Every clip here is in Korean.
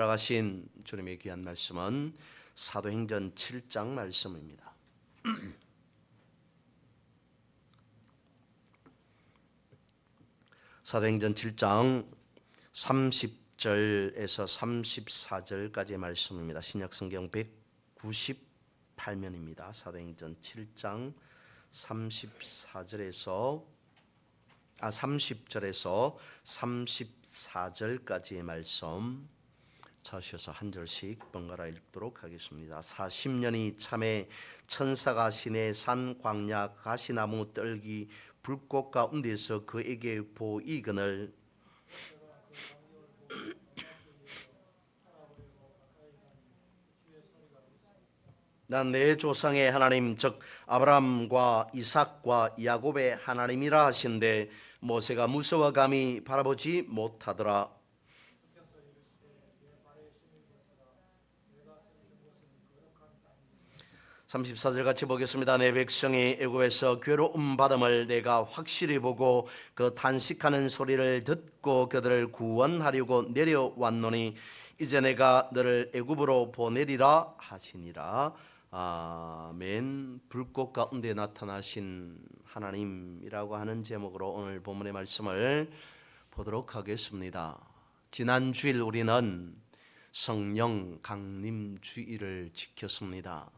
돌아가신 주님의 귀한 말씀은 사도행전 7장 말씀입니다. 사도행전 7장 30절에서 34절까지의 말씀입니다. 신약성경 198면입니다. 사도행전 7장 30절에서 34절까지의 말씀 찾으셔서 한 절씩 번갈아 읽도록 하겠습니다. 40년이 참에 천사가 시내 산 광야 가시나무 떨기 불꽃 가운데서 그에게 보이거늘 난 내 조상의 하나님 즉 아브라함과 이삭과 야곱의 하나님이라 하신데 모세가 무서워 감히 바라보지 못하더라. 34절 같이 보겠습니다. 내 백성이 애굽에서 괴로움 받음을 내가 확실히 보고 그 탄식하는 소리를 듣고 그들을 구원하려고 내려왔노니 이제 내가 너를 애굽으로 보내리라 하시니라. 아멘. 불꽃 가운데 나타나신 하나님이라고 하는 제목으로 오늘 본문의 말씀을 보도록 하겠습니다. 지난 주일 우리는 성령 강림 주일을 지켰습니다.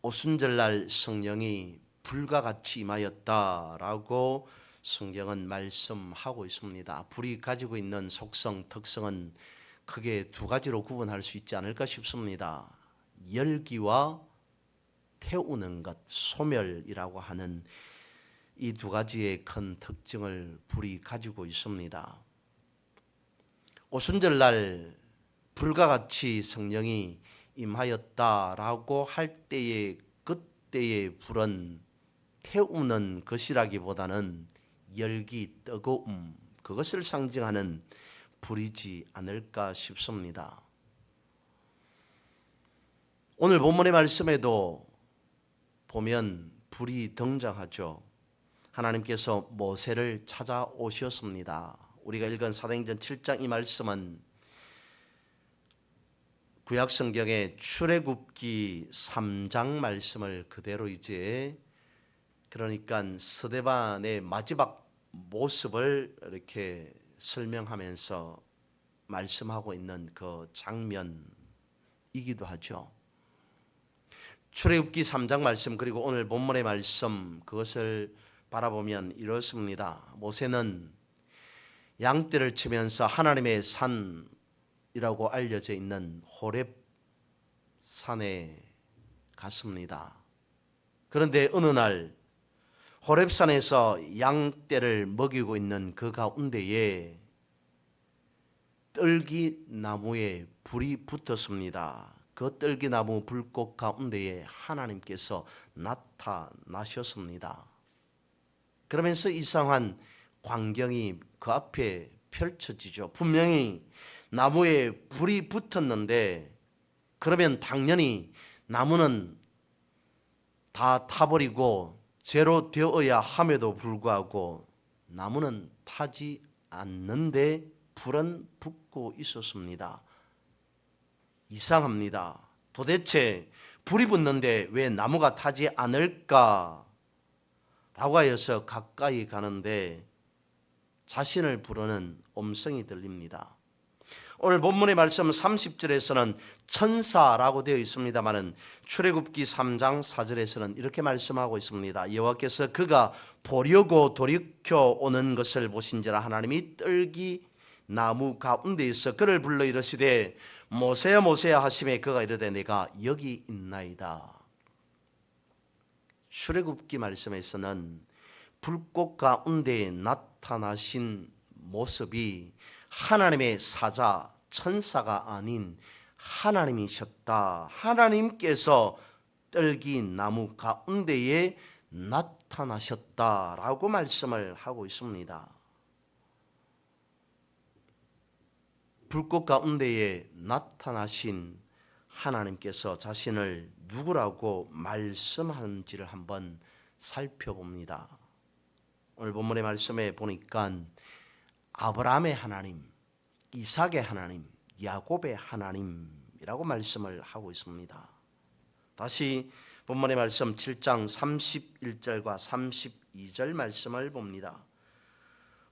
오순절날 성령이 불과 같이 임하였다라고 성경은 말씀하고 있습니다. 불이 가지고 있는 속성, 특성은 크게 두 가지로 구분할 수 있지 않을까 싶습니다. 열기와 태우는 것, 소멸이라고 하는 이 두 가지의 큰 특징을 불이 가지고 있습니다. 오순절날 불과 같이 성령이 임하였다라고 할 때의 그때의 불은 태우는 것이라기보다는 열기, 뜨거움, 그것을 상징하는 불이지 않을까 싶습니다. 오늘 본문의 말씀에도 보면 불이 등장하죠. 하나님께서 모세를 찾아오셨습니다. 우리가 읽은 사도행전 7장 이 말씀은 구약 성경의 출애굽기 3장 말씀을 그대로 그러니까 스데반의 마지막 모습을 이렇게 설명하면서 말씀하고 있는 그 장면이기도 하죠. 출애굽기 3장 말씀 그리고 오늘 본문의 말씀 그것을 바라보면 이렇습니다. 모세는 양떼를 치면서 하나님의 산이라고 알려져 있는 호렙 산에 갔습니다. 그런데 어느 날 호렙 산에서 양떼를 먹이고 있는 그 가운데에 떨기나무에 불이 붙었습니다. 그 떨기나무 불꽃 가운데에 하나님께서 나타나셨습니다. 그러면서 이상한 광경이 그 앞에 펼쳐지죠. 분명히 나무에 불이 붙었는데 그러면 당연히 나무는 다 타버리고 제로 되어야 함에도 불구하고 나무는 타지 않는데 불은 붙고 있었습니다. 이상합니다. 도대체 불이 붙는데 왜 나무가 타지 않을까? 라고 하여서 가까이 가는데 자신을 부르는 음성이 들립니다. 오늘 본문의 말씀 30절에서는 천사라고 되어 있습니다마는 출애굽기 3장 4절에서는 이렇게 말씀하고 있습니다. 여호와께서 그가 보려고 돌이켜 오는 것을 보신지라 하나님이 떨기 나무 가운데에서 그를 불러 이르시되 모세야 모세야 하시매 그가 이르되 내가 여기 있나이다. 출애굽기 말씀에서는 불꽃 가운데 나타나신 모습이 하나님의 사자, 천사가 아닌 하나님이셨다. 하나님께서 떨기나무 가운데에 나타나셨다라고 말씀을 하고 있습니다. 불꽃 가운데에 나타나신 하나님께서 자신을 누구라고 말씀하는지를 한번 살펴봅니다. 오늘 본문의 말씀에 보니까 아브라함의 하나님, 이삭의 하나님, 야곱의 하나님이라고 말씀을 하고 있습니다. 다시 본문의 말씀 7장 31절과 32절 말씀을 봅니다.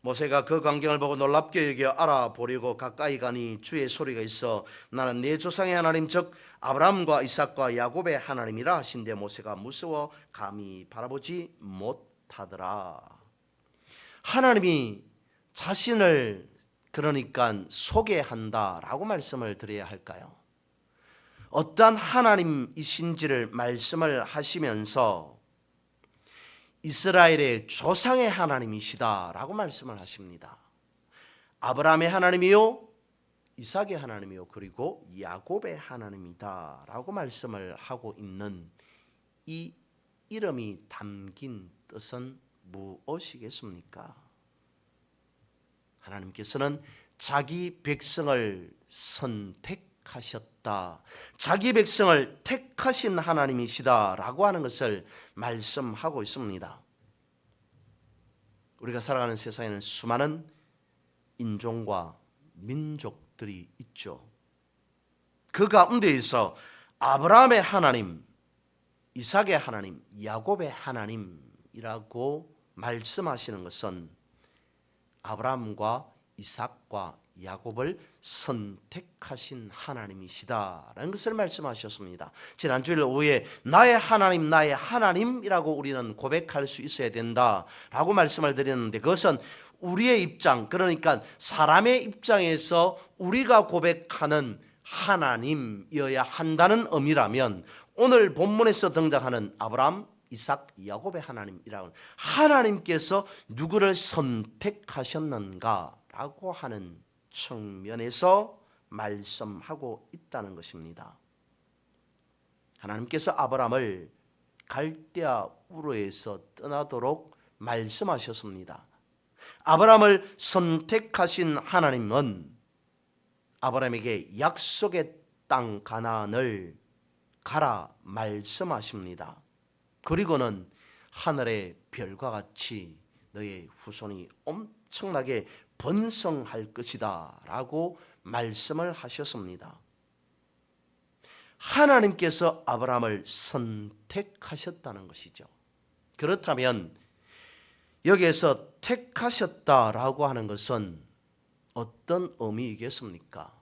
모세가 그 광경을 보고 놀랍게 여겨 알아보려고 가까이 가니 주의 소리가 있어 나는 네 조상의 하나님 즉 아브라함과 이삭과 야곱의 하나님이라 하신데 모세가 무서워 감히 바라보지 못하더라. 하나님이 자신을 그러니까 소개한다라고 말씀을 드려야 할까요? 어떠한 하나님이신지를 말씀을 하시면서 이스라엘의 조상의 하나님이시다라고 말씀을 하십니다. 아브라함의 하나님이요 이삭의 하나님이요 그리고 야곱의 하나님이다라고 말씀을 하고 있는 이 이름이 담긴 뜻은 무엇이겠습니까? 하나님께서는 자기 백성을 선택하셨다. 자기 백성을 택하신 하나님이시다라고 하는 것을 말씀하고 있습니다. 우리가 살아가는 세상에는 수많은 인종과 민족들이 있죠. 그 가운데에서 아브라함의 하나님, 이삭의 하나님, 야곱의 하나님이라고 말씀하시는 것은 아브라함과 이삭과 야곱을 선택하신 하나님이시다라는 것을 말씀하셨습니다. 지난 주일 오후에 나의 하나님이라고 우리는 고백할 수 있어야 된다라고 말씀을 드렸는데 그것은 우리의 입장, 그러니까 사람의 입장에서 우리가 고백하는 하나님이어야 한다는 의미라면 오늘 본문에서 등장하는 아브라함, 이삭, 야곱의 하나님이라고 하나님께서 누구를 선택하셨는가라고 하는 측면에서 말씀하고 있다는 것입니다. 하나님께서 아브라함을 갈대아 우르에서 떠나도록 말씀하셨습니다. 아브라함을 선택하신 하나님은 아브라함에게 약속의 땅 가나안을 가라 말씀하십니다. 그리고는 하늘의 별과 같이 너의 후손이 엄청나게 번성할 것이다 라고 말씀을 하셨습니다. 하나님께서 아브라함을 선택하셨다는 것이죠. 그렇다면 여기에서 택하셨다라고 하는 것은 어떤 의미이겠습니까?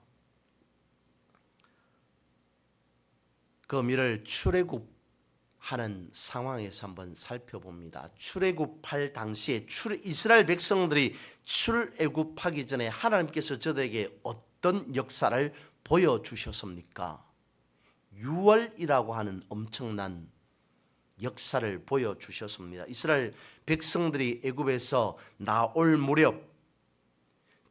그 의미를 출애굽하는 상황에서 한번 살펴봅니다. 출애굽할 당시에 이스라엘 백성들이 출애굽하기 전에 하나님께서 저들에게 어떤 역사를 보여주셨습니까? 유월이라고 하는 엄청난 역사를 보여주셨습니다. 이스라엘 백성들이 애굽에서 나올 무렵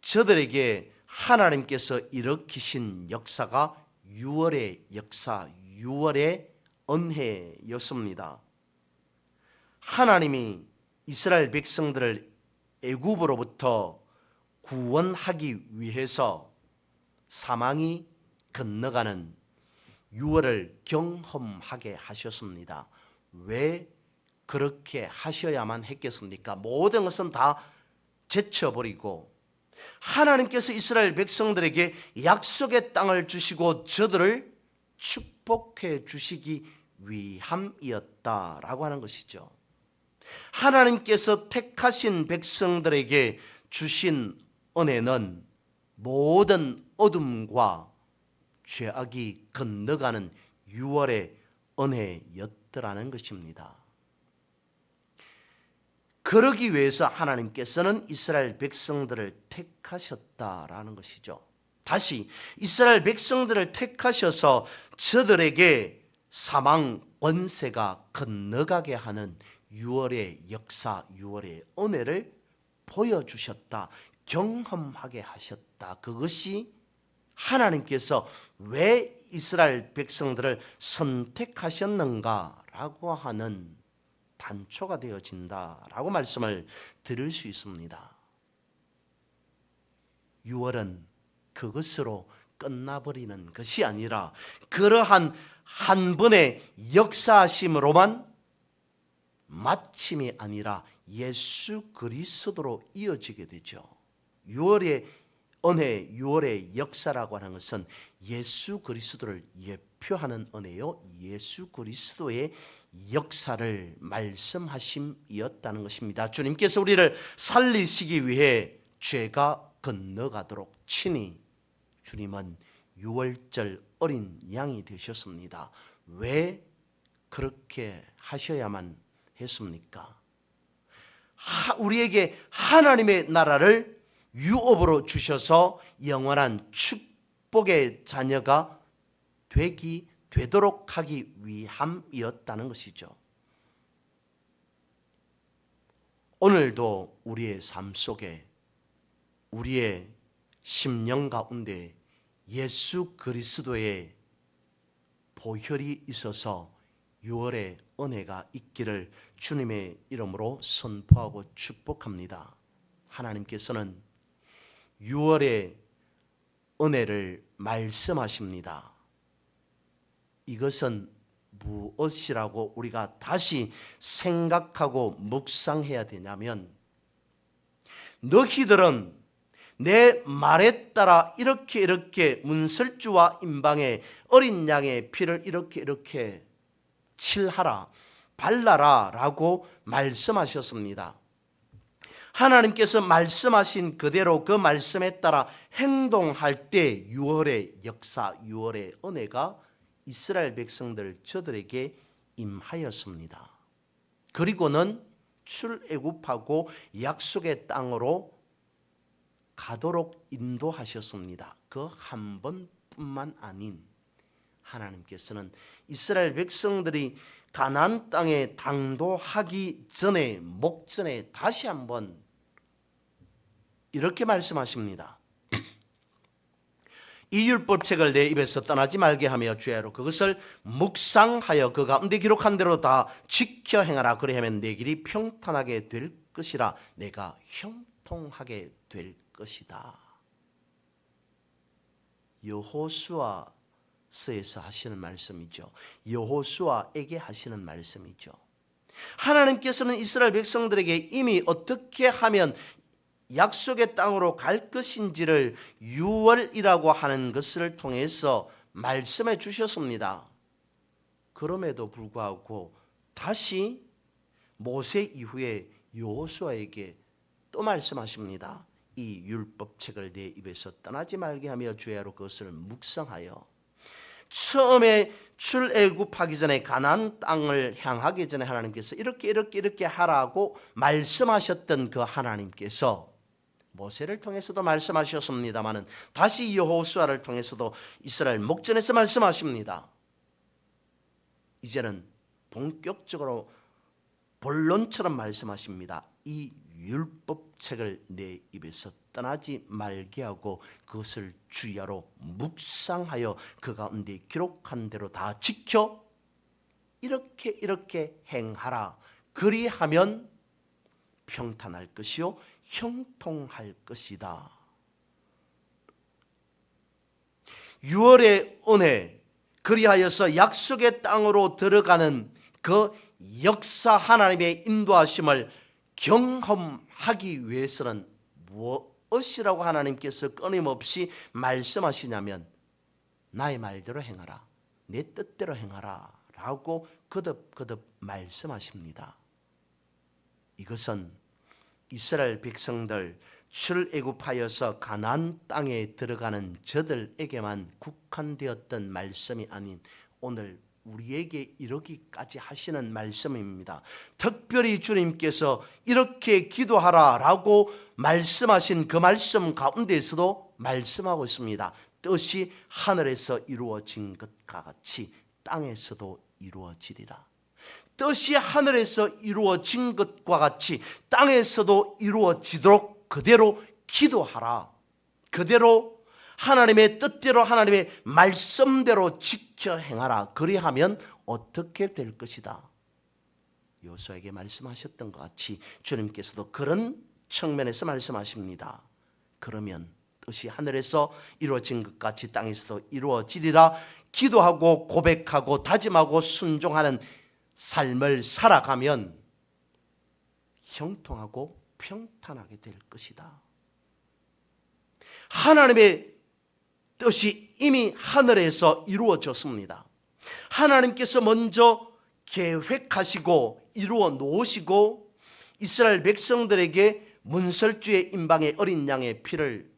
저들에게 하나님께서 일으키신 역사가 유월의 역사, 유월의 은혜였습니다. 하나님이 이스라엘 백성들을 애굽으로부터 구원하기 위해서 사망이 건너가는 유월을 경험하게 하셨습니다. 왜 그렇게 하셔야만 했겠습니까? 모든 것은 다 제쳐버리고 하나님께서 이스라엘 백성들에게 약속의 땅을 주시고 저들을 축복해 주시기 위함이었다라고 하는 것이죠. 하나님께서 택하신 백성들에게 주신 은혜는 모든 어둠과 죄악이 건너가는 유월의 은혜였더라는 것입니다. 그러기 위해서 하나님께서는 이스라엘 백성들을 택하셨다라는 것이죠. 다시 이스라엘 백성들을 택하셔서 저들에게 사망 권세가 건너가게 하는 유월의 역사, 유월의 은혜를 보여주셨다, 경험하게 하셨다. 그것이 하나님께서 왜 이스라엘 백성들을 선택하셨는가라고 하는 단초가 되어진다라고 말씀을 드릴 수 있습니다. 유월은 그것으로 끝나버리는 것이 아니라 그러한 한 번의 역사하심으로만 마침이 아니라 예수 그리스도로 이어지게 되죠. 유월의 은혜, 유월의 역사라고 하는 것은 예수 그리스도를 예표하는 은혜요, 예수 그리스도의 역사를 말씀하심이었다는 것입니다. 주님께서 우리를 살리시기 위해 죄가 건너가도록 친히 주님은 유월절 어린 양이 되셨습니다. 왜 그렇게 하셔야만 했습니까? 우리에게 하나님의 나라를 유업으로 주셔서 영원한 축복의 자녀가 되도록 하기 위함이었다는 것이죠. 오늘도 우리의 삶 속에, 우리의 심령 가운데 예수 그리스도의 보혈이 있어서 유월의 은혜가 있기를 주님의 이름으로 선포하고 축복합니다. 하나님께서는 유월의 은혜를 말씀하십니다. 이것은 무엇이라고 우리가 다시 생각하고 묵상해야 되냐면, 너희들은 내 말에 따라 이렇게 문설주와 임방에 어린 양의 피를 이렇게 칠하라, 발라라 라고 말씀하셨습니다. 하나님께서 말씀하신 그대로 그 말씀에 따라 행동할 때 유월의 역사, 유월의 은혜가 이스라엘 백성들 저들에게 임하였습니다. 그리고는 출애굽하고 약속의 땅으로 가도록 인도하셨습니다. 그 한 번뿐만 아닌 하나님께서는 이스라엘 백성들이 가나안 땅에 당도하기 전에, 목전에 다시 한번 이렇게 말씀하십니다. 이 율법책을 내 입에서 떠나지 말게 하며 주야로 그것을 묵상하여 그 가운데 기록한 대로 다 지켜 행하라. 그리하면 내 길이 평탄하게 될 것이라. 내가 형통하게 될 것이다. 여호수아서에서 하시는 말씀이죠. 여호수아에게 하시는 말씀이죠. 하나님께서는 이스라엘 백성들에게 이미 어떻게 하면 약속의 땅으로 갈 것인지를 유월이라고 하는 것을 통해서 말씀해 주셨습니다. 그럼에도 불구하고 다시 모세 이후에 여호수아에게 또 말씀하십니다. 이 율법책을 내 입에서 떠나지 말게 하며 주야로 그것을 묵상하여. 처음에 출애굽하기 전에 가나안 땅을 향하기 전에 하나님께서 이렇게 하라고 말씀하셨던 그 하나님께서 모세를 통해서도 말씀하셨습니다마는 다시 여호수아를 통해서도 이스라엘 목전에서 말씀하십니다. 이제는 본격적으로 본론처럼 말씀하십니다. 이 율법책을 내 입에서 떠나지 말게 하고 그것을 주야로 묵상하여 그 가운데 기록한 대로 다 지켜 이렇게 행하라. 그리하면 평탄할 것이요 형통할 것이다. 유월의 은혜, 그리하여서 약속의 땅으로 들어가는 그 역사, 하나님의 인도하심을 경험하기 위해서는 무엇이라고 하나님께서 끊임없이 말씀하시냐면 나의 말대로 행하라, 내 뜻대로 행하라 라고 거듭 말씀하십니다. 이것은 이스라엘 백성들 출애굽하여서 가나안 땅에 들어가는 저들에게만 국한되었던 말씀이 아닌 오늘 우리에게 이르기까지 하시는 말씀입니다. 특별히 주님께서 이렇게 기도하라 라고 말씀하신 그 말씀 가운데에서도 말씀하고 있습니다. 뜻이 하늘에서 이루어진 것과 같이 땅에서도 이루어지리라. 뜻이 하늘에서 이루어진 것과 같이 땅에서도 이루어지도록 그대로 기도하라. 그대로 하나님의 뜻대로 하나님의 말씀대로 지켜 행하라. 그리하면 어떻게 될 것이다. 여호수아에게 말씀하셨던 것 같이 주님께서도 그런 측면에서 말씀하십니다. 그러면 뜻이 하늘에서 이루어진 것 같이 땅에서도 이루어지리라. 기도하고 고백하고 다짐하고 순종하는 삶을 살아가면 형통하고 평탄하게 될 것이다. 하나님의 뜻이 이미 하늘에서 이루어졌습니다. 하나님께서 먼저 계획하시고 이루어 놓으시고 이스라엘 백성들에게 문설주의 임방의 어린 양의 피를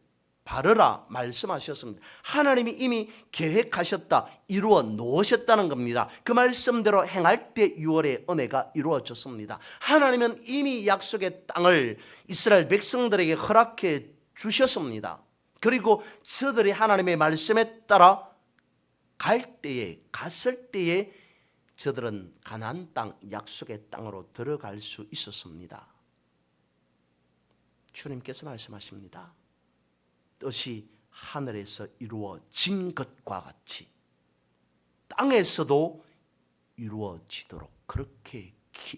바르라 말씀하셨습니다. 하나님이 이미 계획하셨다, 이루어 놓으셨다는 겁니다. 그 말씀대로 행할 때 6월의 은혜가 이루어졌습니다. 하나님은 이미 약속의 땅을 이스라엘 백성들에게 허락해 주셨습니다. 그리고 저들이 하나님의 말씀에 따라 갔을 때에 저들은 가나안 땅, 약속의 땅으로 들어갈 수 있었습니다. 주님께서 말씀하십니다. 뜻이 하늘에서 이루어진 것과 같이 땅에서도 이루어지도록 그렇게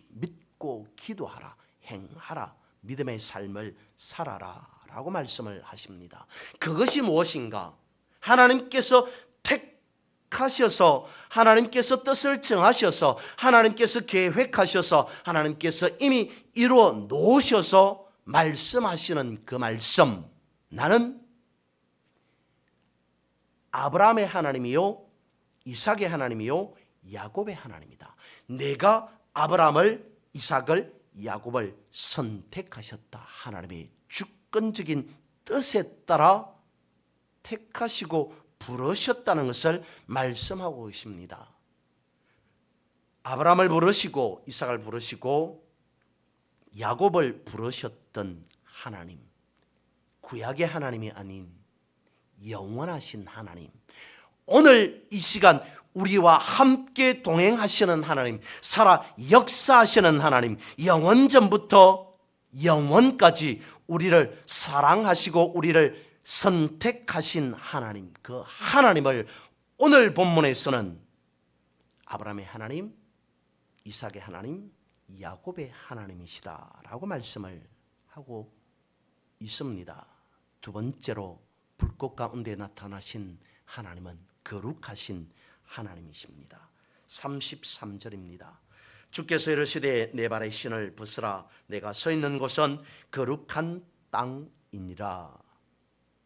믿고 기도하라, 행하라, 믿음의 삶을 살아라 라고 말씀을 하십니다. 그것이 무엇인가? 하나님께서 택하셔서, 하나님께서 뜻을 정하셔서, 하나님께서 계획하셔서, 하나님께서 이미 이루어 놓으셔서 말씀하시는 그 말씀, 나는 아브라함의 하나님이요 이삭의 하나님이요 야곱의 하나님이다. 내가 아브라함을, 이삭을, 야곱을 선택하셨다. 하나님의 주권적인 뜻에 따라 택하시고 부르셨다는 것을 말씀하고 계십니다. 아브라함을 부르시고 이삭을 부르시고 야곱을 부르셨던 하나님, 구약의 하나님이 아닌 영원하신 하나님, 오늘 이 시간 우리와 함께 동행하시는 하나님, 살아 역사하시는 하나님, 영원전부터 영원까지 우리를 사랑하시고 우리를 선택하신 하나님, 그 하나님을 오늘 본문에서는 아브라함의 하나님, 이삭의 하나님, 야곱의 하나님이시다라고 말씀을 하고 있습니다. 두 번째로 불꽃 가운데 나타나신 하나님은 거룩하신 하나님이십니다. 33절입니다. 주께서 이르시되 내 발의 신을 벗으라. 내가 서 있는 곳은 거룩한 땅이니라.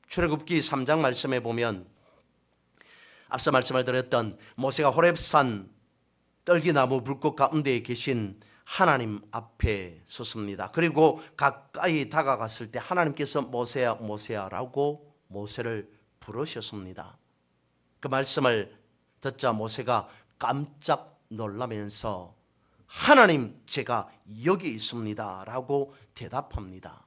출애굽기 3장 말씀에 보면 앞서 말씀을 드렸던 모세가 호렙산 떨기나무 불꽃 가운데에 계신 하나님 앞에 섰습니다. 그리고 가까이 다가갔을 때 하나님께서 모세야 모세야 라고 모세를 부르셨습니다. 그 말씀을 듣자 모세가 깜짝 놀라면서 하나님, 제가 여기 있습니다 라고 대답합니다.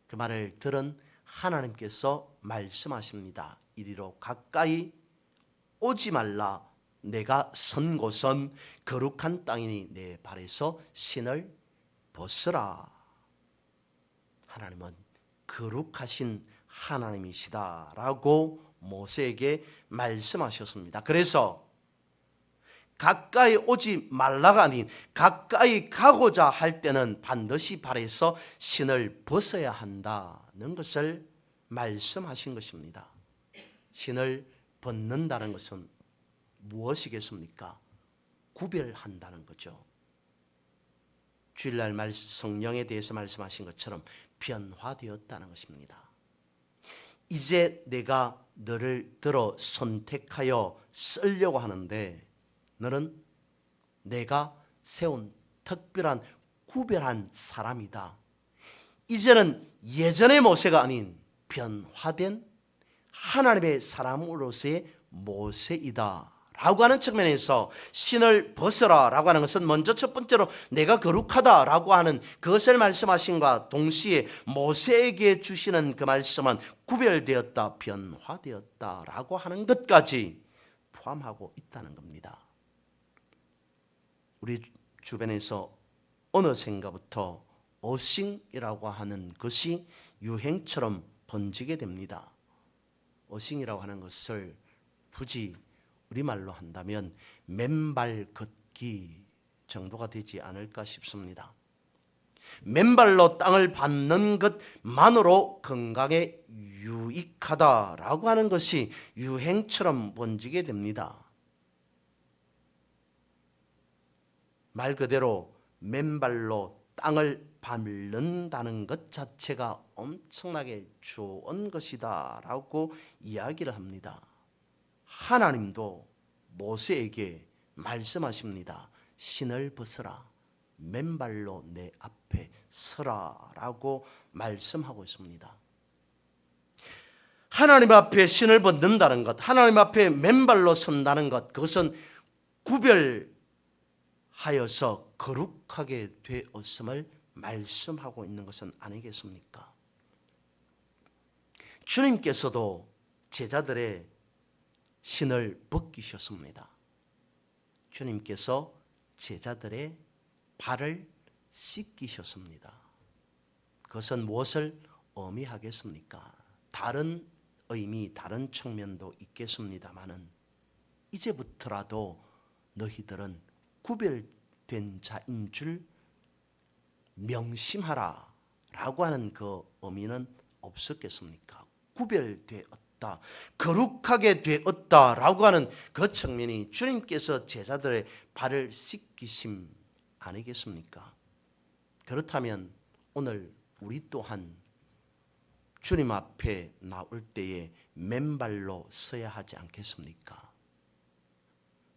그 말을 들은 하나님께서 말씀하십니다. 이리로 가까이 오지 말라. 내가 선 곳은 거룩한 땅이니 내 발에서 신을 벗으라. 하나님은 거룩하신 하나님이시다라고 모세에게 말씀하셨습니다. 그래서 가까이 오지 말라가 아닌 가까이 가고자 할 때는 반드시 발에서 신을 벗어야 한다는 것을 말씀하신 것입니다. 신을 벗는다는 것은 무엇이겠습니까? 구별한다는 거죠. 주일날 성령에 대해서 말씀하신 것처럼 변화되었다는 것입니다. 이제 내가 너를 들어 선택하여 쓰려고 하는데 너는 내가 세운 특별한 구별한 사람이다. 이제는 예전의 모세가 아닌 변화된 하나님의 사람으로서의 모세이다 라고 하는 측면에서 신을 벗어라 라고 하는 것은 먼저 첫 번째로 내가 거룩하다 라고 하는 그것을 말씀하신과 동시에 모세에게 주시는 그 말씀은 구별되었다, 변화되었다 라고 하는 것까지 포함하고 있다는 겁니다. 우리 주변에서 어느샌가부터 어싱이라고 하는 것이 유행처럼 번지게 됩니다. 어싱이라고 하는 것을 굳이 우리말로 한다면 맨발 걷기 정도가 되지 않을까 싶습니다. 맨발로 땅을 밟는 것만으로 건강에 유익하다라고 하는 것이 유행처럼 번지게 됩니다. 말 그대로 맨발로 땅을 밟는다는 것 자체가 엄청나게 좋은 것이다 라고 이야기를 합니다. 하나님도 모세에게 말씀하십니다. 신을 벗어라, 맨발로 내 앞에 서라 라고 말씀하고 있습니다. 하나님 앞에 신을 벗는다는 것, 하나님 앞에 맨발로 선다는 것, 그것은 구별하여서 거룩하게 되었음을 말씀하고 있는 것은 아니겠습니까? 주님께서도 제자들의 신을 벗기셨습니다. 주님께서 제자들의 발을 씻기셨습니다. 그것은 무엇을 의미하겠습니까? 다른 의미, 다른 측면도 있겠습니다마는 이제부터라도 너희들은 구별된 자인 줄 명심하라 라고 하는 그 의미는 없었겠습니까? 구별되었다, 거룩하게 되었다 라고 하는 그 측면이 주님께서 제자들의 발을 씻기심 아니겠습니까? 그렇다면 오늘 우리 또한 주님 앞에 나올 때에 맨발로 서야 하지 않겠습니까?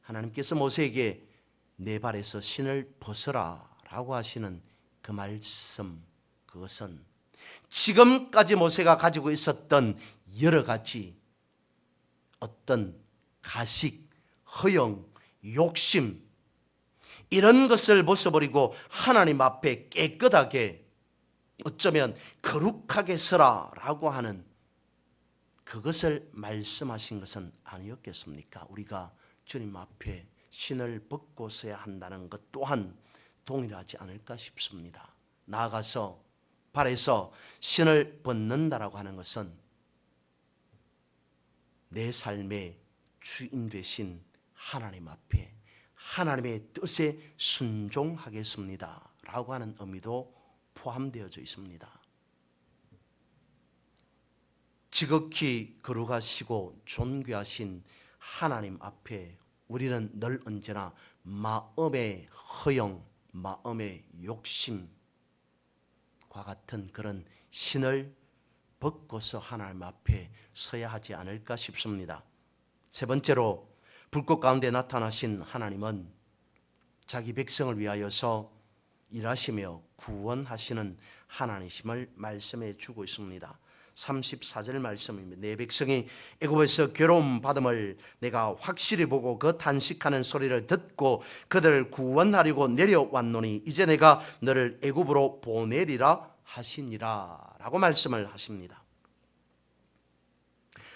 하나님께서 모세에게 내 발에서 신을 벗어라 라고 하시는 그 말씀, 그것은 지금까지 모세가 가지고 있었던 여러 가지 어떤 가식, 허영, 욕심, 이런 것을 벗어버리고 하나님 앞에 깨끗하게, 어쩌면 거룩하게 서라 라고 하는 그것을 말씀하신 것은 아니었겠습니까? 우리가 주님 앞에 신을 벗고 서야 한다는 것 또한 동일하지 않을까 싶습니다. 나아가서 발에서 신을 벗는다라고 하는 것은 내 삶의 주인 되신 하나님 앞에 하나님의 뜻에 순종하겠습니다 라고 하는 의미도 포함되어져 있습니다. 지극히 거룩하시고 존귀하신 하나님 앞에 우리는 늘 언제나 마음의 허영, 마음의 욕심과 같은 그런 신을 벗고서 하나님 앞에 서야 하지 않을까 싶습니다. 세 번째로, 불꽃 가운데 나타나신 하나님은 자기 백성을 위하여서 일하시며 구원하시는 하나님이심을 말씀해 주고 있습니다. 34절 말씀입니다. 내 백성이 애굽에서 괴로움 받음을 내가 확실히 보고 그 탄식하는 소리를 듣고 그들을 구원하려고 내려왔노니 이제 내가 너를 애굽으로 보내리라 하시니라 라고 말씀을 하십니다.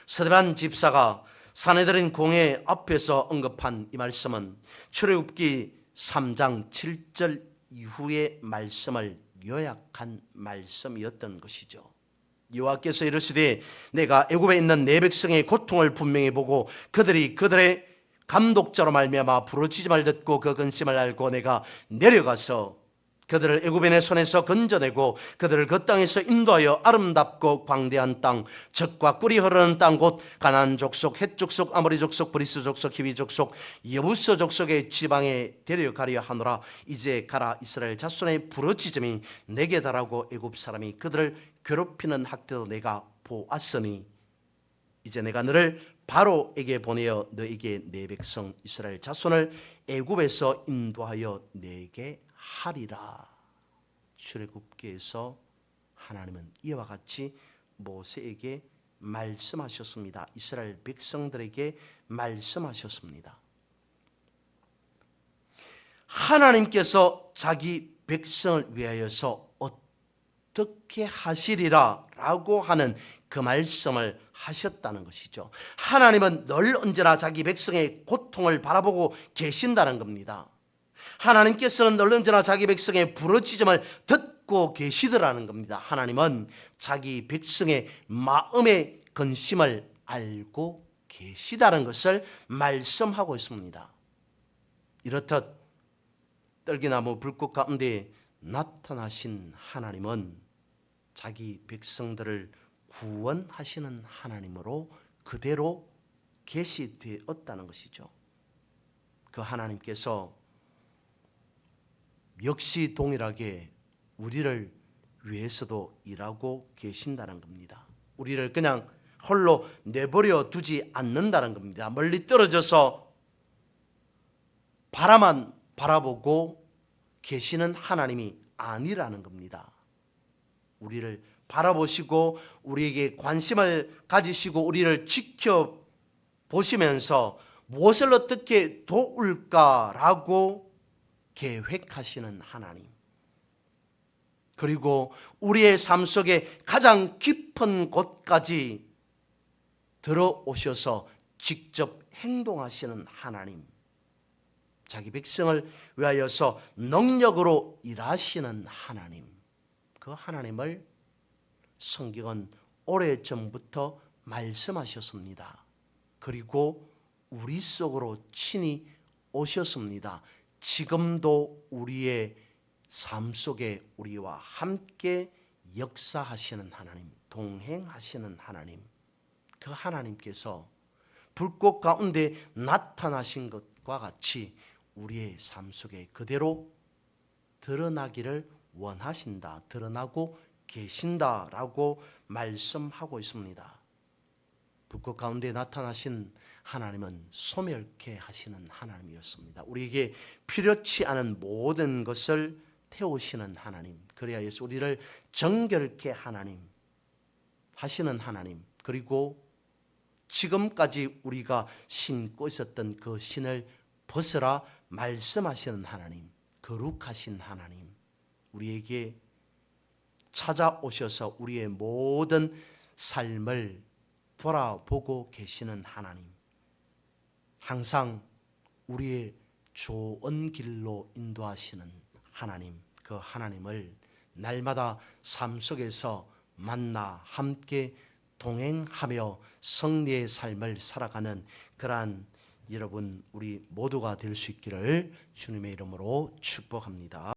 스데반 집사가 사내들인 공회 앞에서 언급한 이 말씀은 출애굽기 3장 7절 이후의 말씀을 요약한 말씀이었던 것이죠. 여호와께서 이르시되 내가 애굽에 있는 내 백성의 고통을 분명히 보고 그들이 그들의 감독자로 말미암아 부르짖음을 듣고 그 근심을 알고 내가 내려가서 그들을 애굽의 내 손에서 건져내고 그들을 그 땅에서 인도하여 아름답고 광대한 땅, 젖과 꿀이 흐르는 땅 곧 가나안 족속, 헷 족속, 아모리 족속, 브리스 족속, 히위 족속, 여부스 족속의 지방에 데려가려 하노라. 이제 가라. 이스라엘 자손의 부르짖음이 내게 달하고 애굽 사람이 그들을 괴롭히는 학대도 내가 보았으니 이제 내가 너를 바로에게 보내어 너에게 내 백성 이스라엘 자손을 애굽에서 인도하여 내게 하리라. 출애굽기에서 하나님은 이와 같이 모세에게 말씀하셨습니다. 이스라엘 백성들에게 말씀하셨습니다. 하나님께서 자기 백성을 위하여서 어떻게 하시리라 라고 하는 그 말씀을 하셨다는 것이죠. 하나님은 늘 언제나 자기 백성의 고통을 바라보고 계신다는 겁니다. 하나님께서는 늘 언제나 자기 백성의 부르짖음을 듣고 계시더라는 겁니다. 하나님은 자기 백성의 마음의 근심을 알고 계시다는 것을 말씀하고 있습니다. 이렇듯 떨기나무 불꽃 가운데 나타나신 하나님은 자기 백성들을 구원하시는 하나님으로 그대로 계시되었다는 것이죠. 그 하나님께서 역시 동일하게 우리를 위해서도 일하고 계신다는 겁니다. 우리를 그냥 홀로 내버려 두지 않는다는 겁니다. 멀리 떨어져서 바라만 바라보고 계시는 하나님이 아니라는 겁니다. 우리를 바라보시고 우리에게 관심을 가지시고 우리를 지켜보시면서 무엇을 어떻게 도울까라고 계획하시는 하나님, 그리고 우리의 삶 속에 가장 깊은 곳까지 들어오셔서 직접 행동하시는 하나님, 자기 백성을 위하여서 능력으로 일하시는 하나님, 그 하나님을 성경은 오래전부터 말씀하셨습니다. 그리고 우리 속으로 친히 오셨습니다. 지금도 우리의 삶 속에 우리와 함께 역사하시는 하나님, 동행하시는 하나님, 그 하나님께서 불꽃 가운데 나타나신 것과 같이 우리의 삶 속에 그대로 드러나기를 원하신다, 드러나고 계신다라고 말씀하고 있습니다. 불꽃 가운데 나타나신 하나님은 소멸케 하시는 하나님이었습니다. 우리에게 필요치 않은 모든 것을 태우시는 하나님, 그래야 예수 우리를 정결케 하시는 하나님, 그리고 지금까지 우리가 신고 있었던 그 신을 벗어라 말씀하시는 하나님, 거룩하신 하나님, 우리에게 찾아오셔서 우리의 모든 삶을 돌아보고 계시는 하나님, 항상 우리의 좋은 길로 인도하시는 하나님, 그 하나님을 날마다 삶 속에서 만나 함께 동행하며 승리의 삶을 살아가는 그러한 여러분 우리 모두가 될 수 있기를 주님의 이름으로 축복합니다.